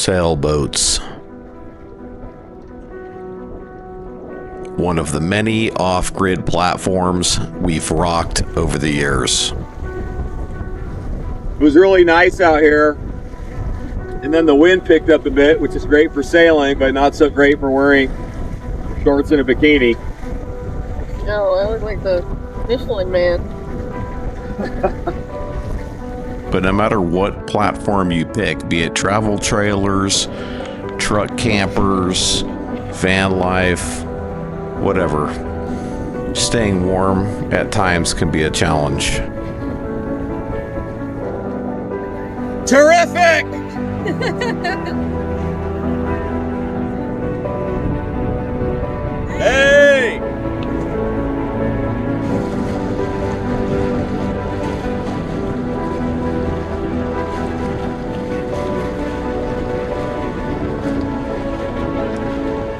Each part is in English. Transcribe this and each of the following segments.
Sailboats. One of the many off-grid platforms we've rocked over the years. It was really nice out here, and then the wind picked up a bit, which is great for sailing, but not so great for wearing shorts and a bikini. No, I look like the Michelin Man. But no matter what platform you pick, be it travel trailers, truck campers, van life, whatever, staying warm at times can be a challenge. Terrific! Hey!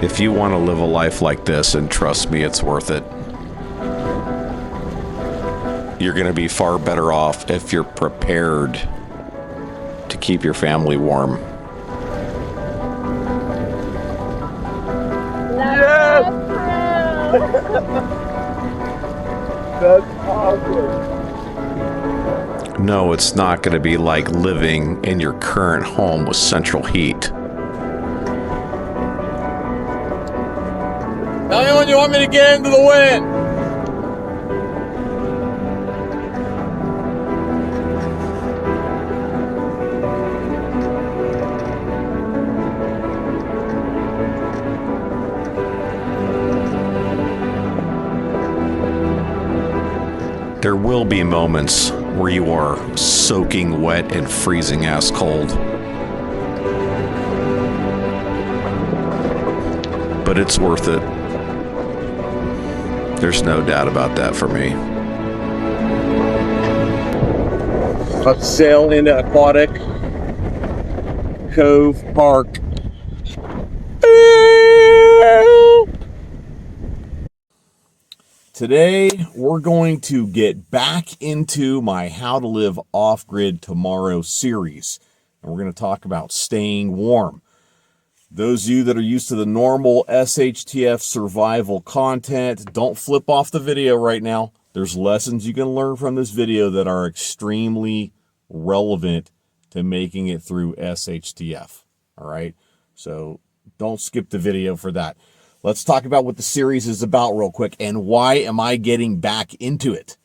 If you want to live a life like this, and trust me, it's worth it. You're going to be far better off if you're prepared to keep your family warm. Yes! That's awesome. No, it's not going to be like living in your current home with central heat. Tell me when you want me to get into the wind. There will be moments where you are soaking wet and freezing ass cold. But it's worth it. There's no doubt about that for me. Let's sail into Aquatic Cove Park. Today, we're going to get back into my How to Live Off-Grid Tomorrow series. And we're going to talk about staying warm. Those of you that are used to the normal SHTF survival content, don't flip off the video right now. There's lessons you can learn from this video that are extremely relevant to making it through SHTF. All right? So don't skip the video for that. Let's talk about what the series is about real quick and why am I getting back into it.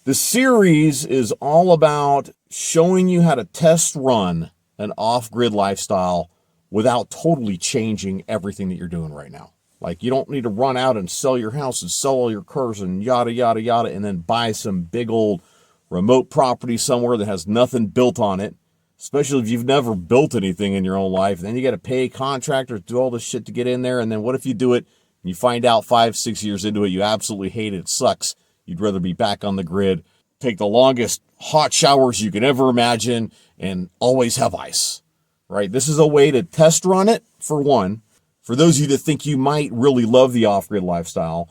The series is all about showing you how to test run an off-grid lifestyle without totally changing everything that you're doing right now. Like, you don't need to run out and sell your house and sell all your cars and yada, yada, yada, and then buy some big old remote property somewhere that has nothing built on it, especially if you've never built anything in your own life. Then you got to pay contractors to do all this shit to get in there, and then what if you do it and you find out 5-6 years into it you absolutely hate it, it sucks. You'd rather be back on the grid, take the longest hot showers you can ever imagine, and always have ice. Right? This is a way to test run it, for one, for those of you that think you might really love the off-grid lifestyle.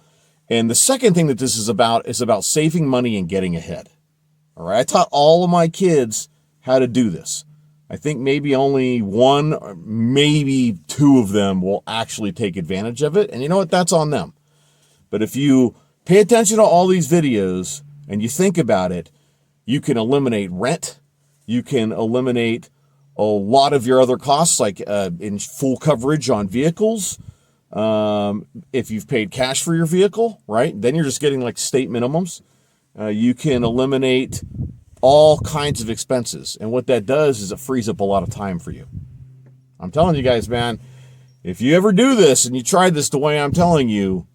And the second thing that this is about saving money and getting ahead. All right? I taught all of my kids how to do this. I think maybe only one, or maybe two of them will actually take advantage of it. And you know what? That's on them. But if you pay attention to all these videos and you think about it, you can eliminate rent. You can eliminate a lot of your other costs, like in full coverage on vehicles. If you've paid cash for your vehicle, right, then you're just getting like state minimums. You can eliminate all kinds of expenses. And what that does is it frees up a lot of time for you. I'm telling you guys, man, if you ever do this and you try this the way I'm telling you,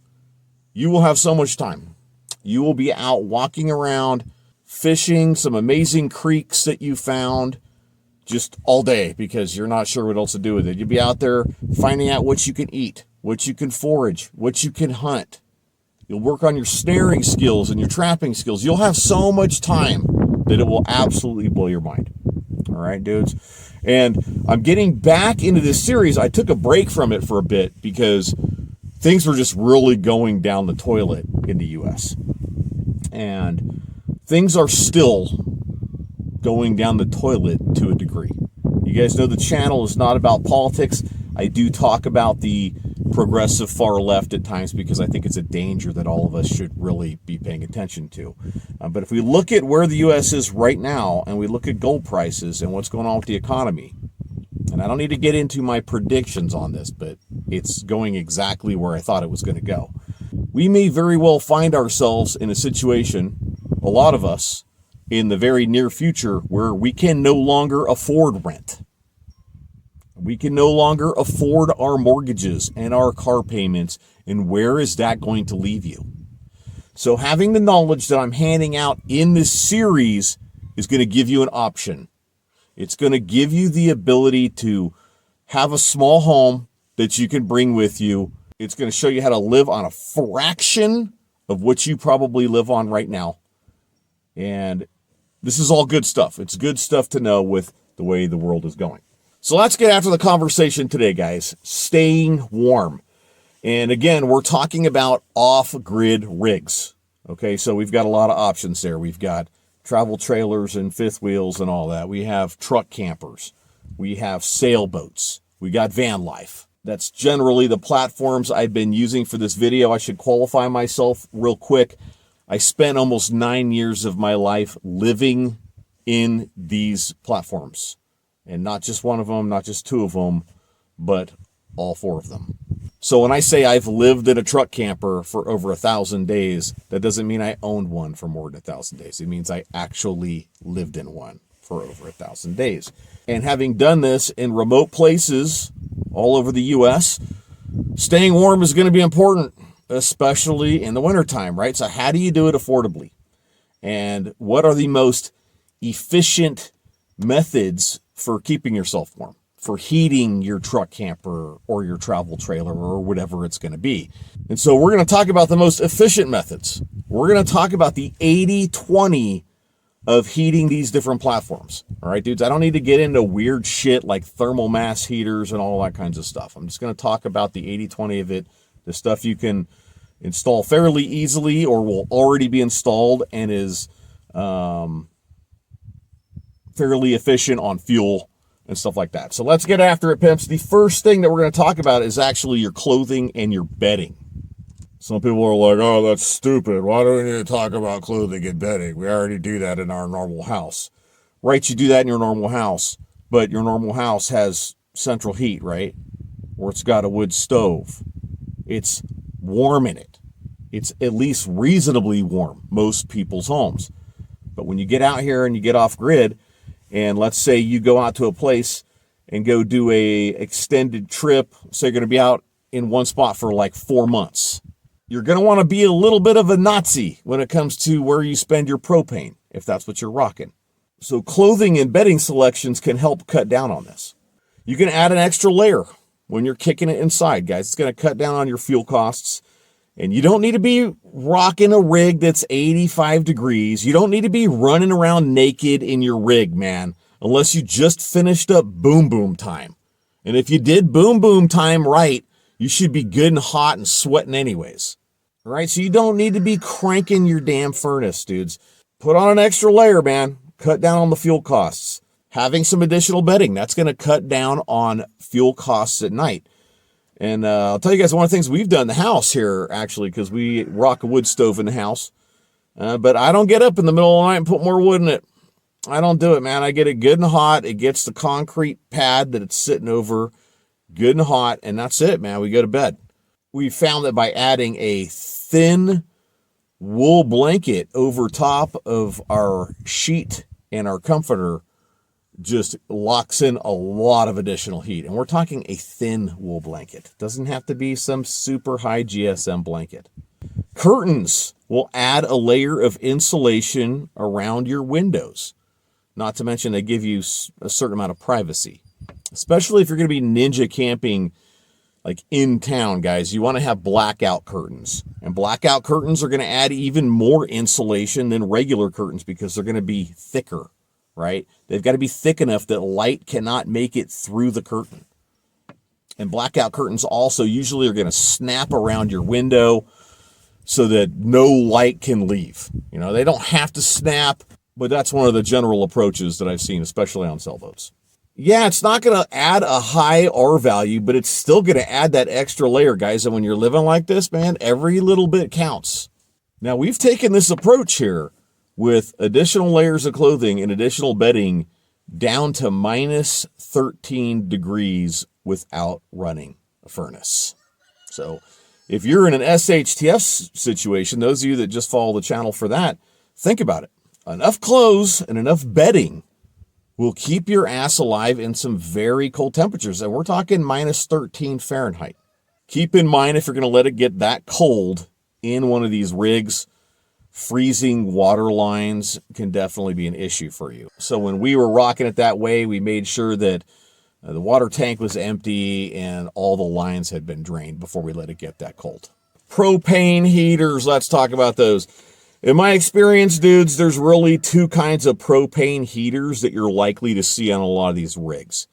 you will have so much time. You will be out walking around, fishing some amazing creeks that you found, just all day because you're not sure what else to do with it. You'll be out there finding out what you can eat, what you can forage, what you can hunt. You'll work on your snaring skills and your trapping skills. You'll have so much time that it will absolutely blow your mind. All right, dudes? And I'm getting back into this series. I took a break from it for a bit because things were just really going down the toilet in the U.S. And things are still going down the toilet to a degree. You You guys know the channel is not about politics. I do talk about the progressive far left at times because I think it's a danger that all of us should really be paying attention to. But if we look at where the U.S. is right now, and we look at gold prices and what's going on with the economy, and I don't need to get into my predictions on this, but it's going exactly where I thought it was going to go. We may very well find ourselves in a situation, a lot of us, in the very near future where we can no longer afford rent. We can no longer afford our mortgages and our car payments. And where is that going to leave you? So having the knowledge that I'm handing out in this series is going to give you an option. It's going to give you the ability to have a small home that you can bring with you. It's going to show you how to live on a fraction of what you probably live on right now. And this is all good stuff. It's good stuff to know with the way the world is going. So let's get after the conversation today, guys. Staying warm. And again, we're talking about off-grid rigs. Okay, so we've got a lot of options there. We've got travel trailers and fifth wheels and all that. We have truck campers. We have sailboats. We got van life. That's generally the platforms I've been using for this video. I should qualify myself real quick. I spent almost 9 years of my life living in these platforms. And not just one of them, not just two of them, but all four of them. So when I say I've lived in a truck camper for over 1,000 days, that doesn't mean I owned one for more than 1,000 days. It means I actually lived in one for over 1,000 days. And having done this in remote places all over the U.S., staying warm is going to be important, especially in the wintertime, right? So how do you do it affordably? And what are the most efficient methods for keeping yourself warm, for heating your truck camper or your travel trailer or whatever it's going to be? And so we're going to talk about the most efficient methods. We're going to talk about the 80-20 of heating these different platforms. All right, dudes, I don't need to get into weird shit like thermal mass heaters and all that kinds of stuff. I'm just going to talk about the 80-20 of it, the stuff you can install fairly easily or will already be installed and is fairly efficient on fuel and stuff like that. So let's get after it, pimps. The first thing that we're going to talk about is actually your clothing and your bedding. Some people are like, oh, that's stupid. Why do we need to talk about clothing and bedding? We already do that in our normal house. Right, you do that in your normal house, but your normal house has central heat, right? Or it's got a wood stove. It's warm in it. It's at least reasonably warm, most people's homes. But when you get out here and you get off grid, and let's say you go out to a place and go do a extended trip, so you're going to be out in one spot for like 4 months. You're going to want to be a little bit of a Nazi when it comes to where you spend your propane, if that's what you're rocking. So clothing and bedding selections can help cut down on this. You can add an extra layer when you're kicking it inside, guys. It's going to cut down on your fuel costs. And you don't need to be rocking a rig that's 85 degrees. You don't need to be running around naked in your rig, man, unless you just finished up boom boom time. And if you did boom boom time right, you should be good and hot and sweating anyways. All right, so you don't need to be cranking your damn furnace, dudes. Put on an extra layer, man. Cut down on the fuel costs. Having some additional bedding, that's going to cut down on fuel costs at night. And I'll tell you guys one of the things we've done in the house here, actually, because we rock a wood stove in the house. But I don't get up in the middle of the night and put more wood in it. I don't do it, man. I get it good and hot. It gets the concrete pad that it's sitting over good and hot, and that's it, man. We go to bed. We found that by adding a thin wool blanket over top of our sheet and our comforter just locks in a lot of additional heat. And we're talking a thin wool blanket. It doesn't have to be some super high GSM blanket. Curtains will add a layer of insulation around your windows. Not to mention they give you a certain amount of privacy. Especially if you're going to be ninja camping like in town, guys. You want to have blackout curtains. And blackout curtains are going to add even more insulation than regular curtains because they're going to be thicker. Right? They've got to be thick enough that light cannot make it through the curtain. And blackout curtains also usually are going to snap around your window so that no light can leave. You know, they don't have to snap, but that's one of the general approaches that I've seen, especially on sailboats. yeah, it's not going to add a high R value, but it's still going to add that extra layer, guys. And when you're living like this, man, every little bit counts. Now, we've taken this approach here with additional layers of clothing and additional bedding down to minus 13 degrees without running a furnace. So if you're in an SHTF situation, those of you that just follow the channel for that, think about it. Enough clothes and enough bedding will keep your ass alive in some very cold temperatures. And we're talking minus 13 Fahrenheit. Keep in mind, if you're going to let it get that cold in one of these rigs, freezing water lines can definitely be an issue for you. So when we were rocking it that way, we made sure that the water tank was empty and all the lines had been drained before we let it get that cold. Propane heaters, let's talk about those. In my experience, dudes, there's really two kinds of propane heaters that you're likely to see on a lot of these rigs.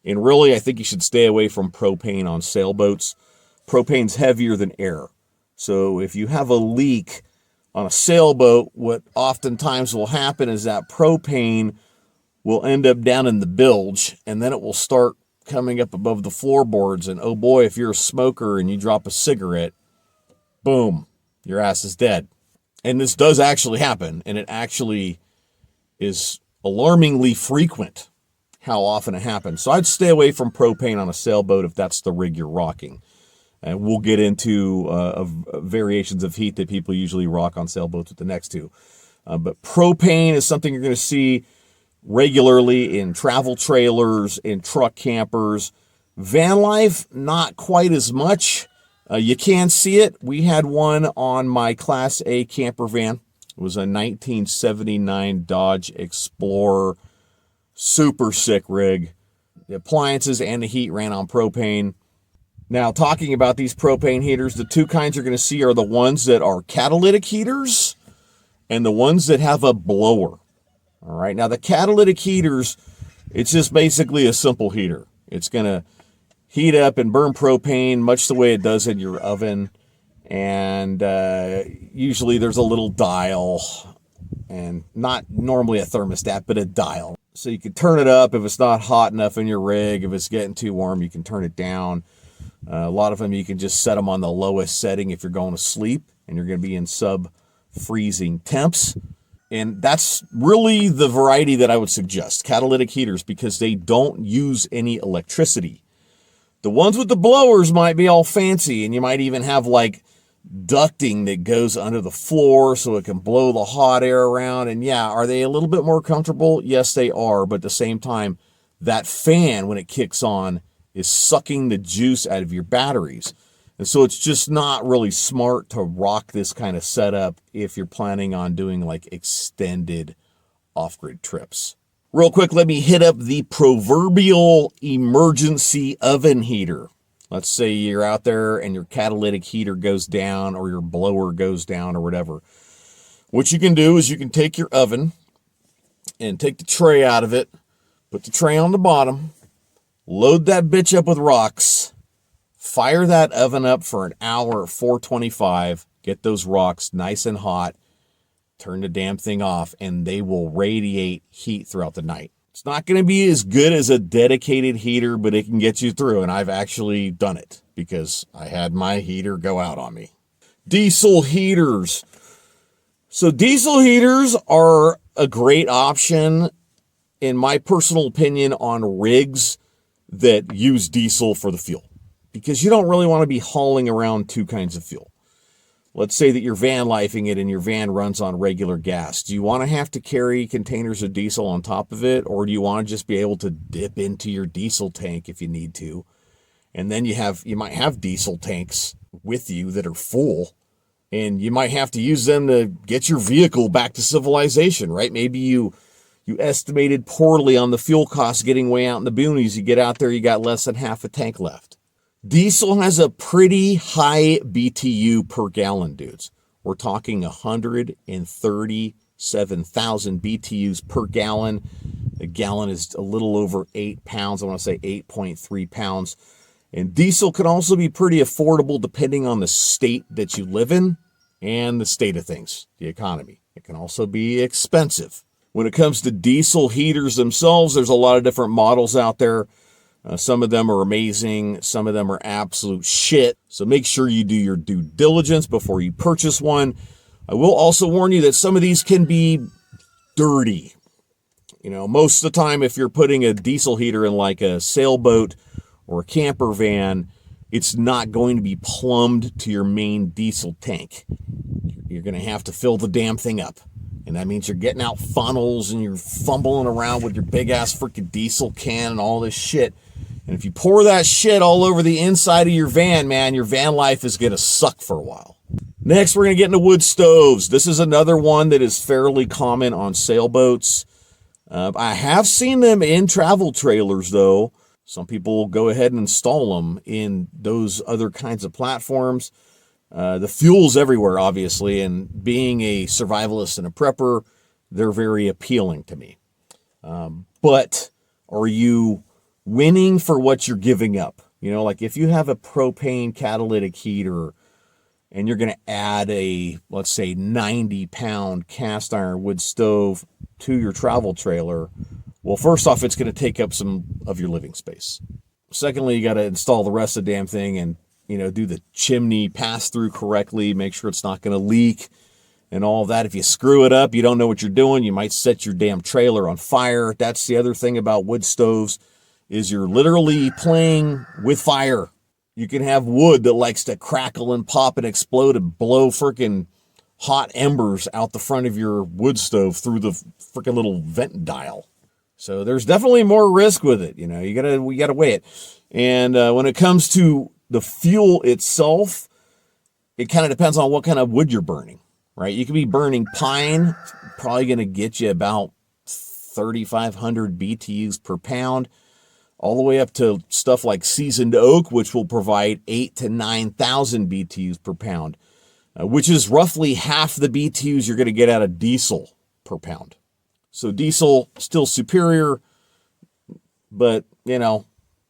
And really, I think you should stay away from propane on sailboats. Propane's heavier than air. So if you have a leak on a sailboat, what oftentimes will happen is that propane will end up down in the bilge, and then it will start coming up above the floorboards. And oh boy, if you're a smoker and you drop a cigarette, boom, your ass is dead. And this does actually happen, and it actually is alarmingly frequent how often it happens. So I'd stay away from propane on a sailboat if that's the rig you're rocking. And we'll get into variations of heat that people usually rock on sailboats with the next two. But propane is something you're going to see regularly in travel trailers, in truck campers. Van life, not quite as much. You can see it. We had one on my Class A camper van. It was a 1979 Dodge Explorer. Super sick rig. The appliances and the heat ran on propane. Now, talking about these propane heaters, the two kinds you're going to see are the ones that are catalytic heaters and the ones that have a blower. All right. Now, the catalytic heaters, it's just basically a simple heater. It's going to heat up and burn propane much the way it does in your oven. And usually there's a little dial, and not normally a thermostat, but a dial. So you can turn it up if it's not hot enough in your rig. If it's getting too warm, you can turn it down. A lot of them, you can just set them on the lowest setting if you're going to sleep and you're going to be in sub-freezing temps. And that's really the variety that I would suggest, catalytic heaters, because they don't use any electricity. The ones with the blowers might be all fancy, and you might even have like ducting that goes under the floor so it can blow the hot air around. And yeah, are they a little bit more comfortable? Yes, they are. But at the same time, that fan, when it kicks on, is sucking the juice out of your batteries. And so it's just not really smart to rock this kind of setup if you're planning on doing like extended off-grid trips. Real quick, let me hit up the proverbial emergency oven heater. Let's say you're out there and your catalytic heater goes down or your blower goes down or whatever. What you can do is you can take your oven and take the tray out of it, put the tray on the bottom, load that bitch up with rocks, fire that oven up for an hour at 425, get those rocks nice and hot, turn the damn thing off, and they will radiate heat throughout the night. It's not going to be as good as a dedicated heater, but it can get you through, and I've actually done it because I had my heater go out on me. Diesel heaters. So diesel heaters are a great option, in my personal opinion, on rigs that use diesel for the fuel, because you don't really want to be hauling around two kinds of fuel. Let's say that you're van lifing it and your van runs on regular gas. Do you want to have to carry containers of diesel on top of it, or do you want to just be able to dip into your diesel tank if you need to? And then you might have diesel tanks with you that are full, and you might have to use them to get your vehicle back to civilization, right? Maybe you estimated poorly on the fuel costs getting way out in the boonies. You get out there, you got less than half a tank left. Diesel has a pretty high BTU per gallon, dudes. We're talking 137,000 BTUs per gallon. A gallon is a little over 8 pounds. I want to say 8.3 pounds. And diesel can also be pretty affordable depending on the state that you live in and the state of things, the economy. It can also be expensive. When it comes to diesel heaters themselves, there's a lot of different models out there. Some of them are amazing. Some of them are absolute shit. So make sure you do your due diligence before you purchase one. I will also warn you that some of these can be dirty. You know, most of the time, if you're putting a diesel heater in like a sailboat or a camper van, it's not going to be plumbed to your main diesel tank. You're going to have to fill the damn thing up. And that means you're getting out funnels and you're fumbling around with your big ass freaking diesel can and all this shit. And if you pour that shit all over the inside of your van, man, your van life is going to suck for a while. Next, we're going to get into wood stoves. This is another one that is fairly common on sailboats. I have seen them in travel trailers, though. Some people will go ahead and install them in those other kinds of platforms. The fuel's everywhere, obviously, and being a survivalist and a prepper, they're very appealing to me. But are you winning for what you're giving up? You know, like if you have a propane catalytic heater and you're going to add a, let's say, 90-pound cast iron wood stove to your travel trailer, well, first off, it's going to take up some of your living space. Secondly, you got to install the rest of the damn thing and, you know, do the chimney pass through correctly, make sure it's not going to leak and all of that. If you screw it up, you don't know what you're doing, you might set your damn trailer on fire. That's the other thing about wood stoves, is you're literally playing with fire. You can have wood that likes to crackle and pop and explode and blow freaking hot embers out the front of your wood stove through the freaking little vent dial. So there's definitely more risk with it. You know, we gotta weigh it. And when it comes to the fuel itself, it kind of depends on what kind of wood you're burning, right? You could be burning pine, probably going to get you about 3,500 BTUs per pound, all the way up to stuff like seasoned oak, which will provide 8,000 to 9,000 BTUs per pound, which is roughly half the BTUs you're going to get out of diesel per pound. So diesel still superior, but, you know,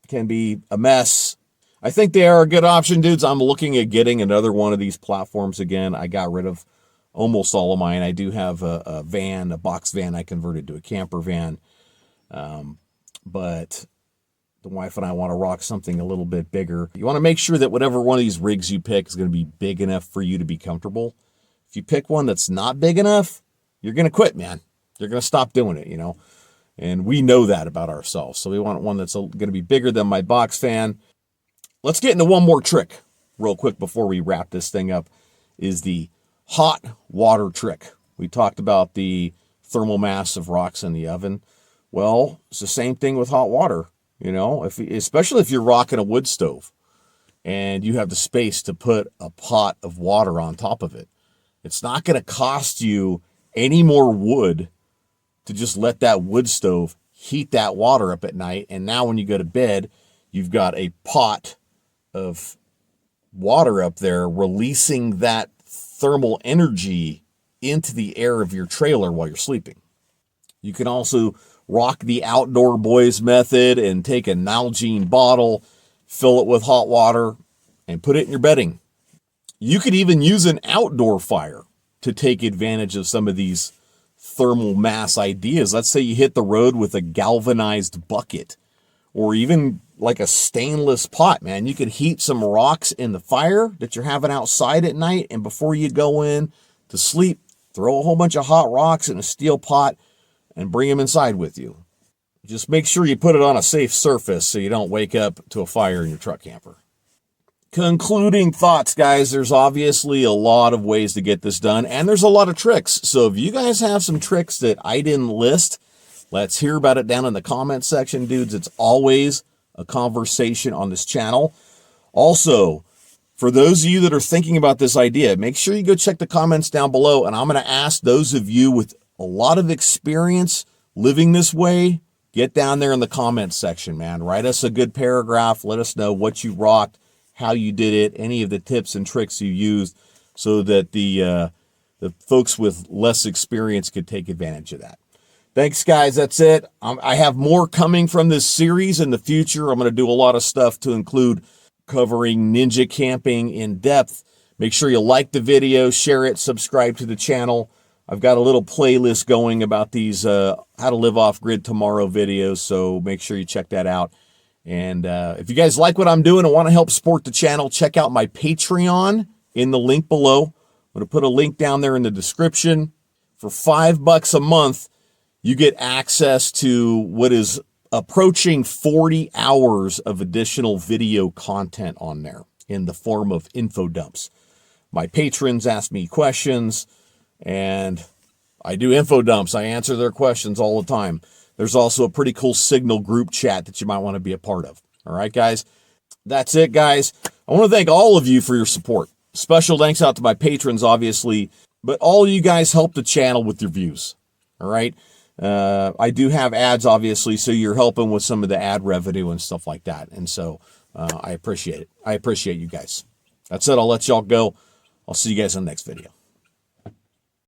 can be a mess. I think they are a good option, dudes. I'm looking at getting another one of these platforms again. I got rid of almost all of mine. I do have a van, a box van I converted to a camper van. But the wife and I want to rock something a little bit bigger. You want to make sure that whatever one of these rigs you pick is going to be big enough for you to be comfortable. If you pick one that's not big enough, you're going to quit, man. You're going to stop doing it, you know. And we know that about ourselves. So we want one that's going to be bigger than my box fan. Let's get into one more trick real quick before we wrap this thing up, is the hot water trick. We talked about the thermal mass of rocks in the oven. Well, it's the same thing with hot water, you know, especially if you're rocking a wood stove and you have the space to put a pot of water on top of it. It's not going to cost you any more wood to just let that wood stove heat that water up at night. And now when you go to bed, you've got a pot of water up there releasing that thermal energy into the air of your trailer while you're sleeping. You can also rock the outdoor boys method and take a Nalgene bottle, fill it with hot water, and put it in your bedding. You could even use an outdoor fire to take advantage of some of these thermal mass ideas. Let's say you hit the road with a galvanized bucket or even like a stainless pot, man. You could heat some rocks in the fire that you're having outside at night, and before you go in to sleep, throw a whole bunch of hot rocks in a steel pot and bring them inside with you. Just make sure you put it on a safe surface so you don't wake up to a fire in your truck camper. Concluding thoughts, guys. There's obviously a lot of ways to get this done, and there's a lot of tricks. So if you guys have some tricks that I didn't list, let's hear about it down in the comment section, dudes. It's always a conversation on this channel. Also, for those of you that are thinking about this idea, make sure you go check the comments down below, and I'm going to ask those of you with a lot of experience living this way, get down there in the comments section, man. Write us a good paragraph. Let us know what you rocked, how you did it, any of the tips and tricks you used, so that the folks with less experience could take advantage of that. Thanks, guys. That's it. I have more coming from this series in the future. I'm going to do a lot of stuff to include covering ninja camping in depth. Make sure you like the video, share it, subscribe to the channel. I've got a little playlist going about these how to live off grid tomorrow videos, so make sure you check that out. And if you guys like what I'm doing and want to help support the channel, check out my Patreon in the link below. I'm going to put a link down there in the description. For $5 a month, you get access to what is approaching 40 hours of additional video content on there in the form of info dumps. My patrons ask me questions, and I do info dumps. I answer their questions all the time. There's also a pretty cool Signal group chat that you might want to be a part of. All right, guys? That's it, guys. I want to thank all of you for your support. Special thanks out to my patrons, obviously, but all you guys help the channel with your views. All right? I do have ads, obviously, so you're helping with some of the ad revenue and stuff like that. And so I appreciate it. I appreciate you guys. That's it. I'll let y'all go. I'll see you guys in the next video.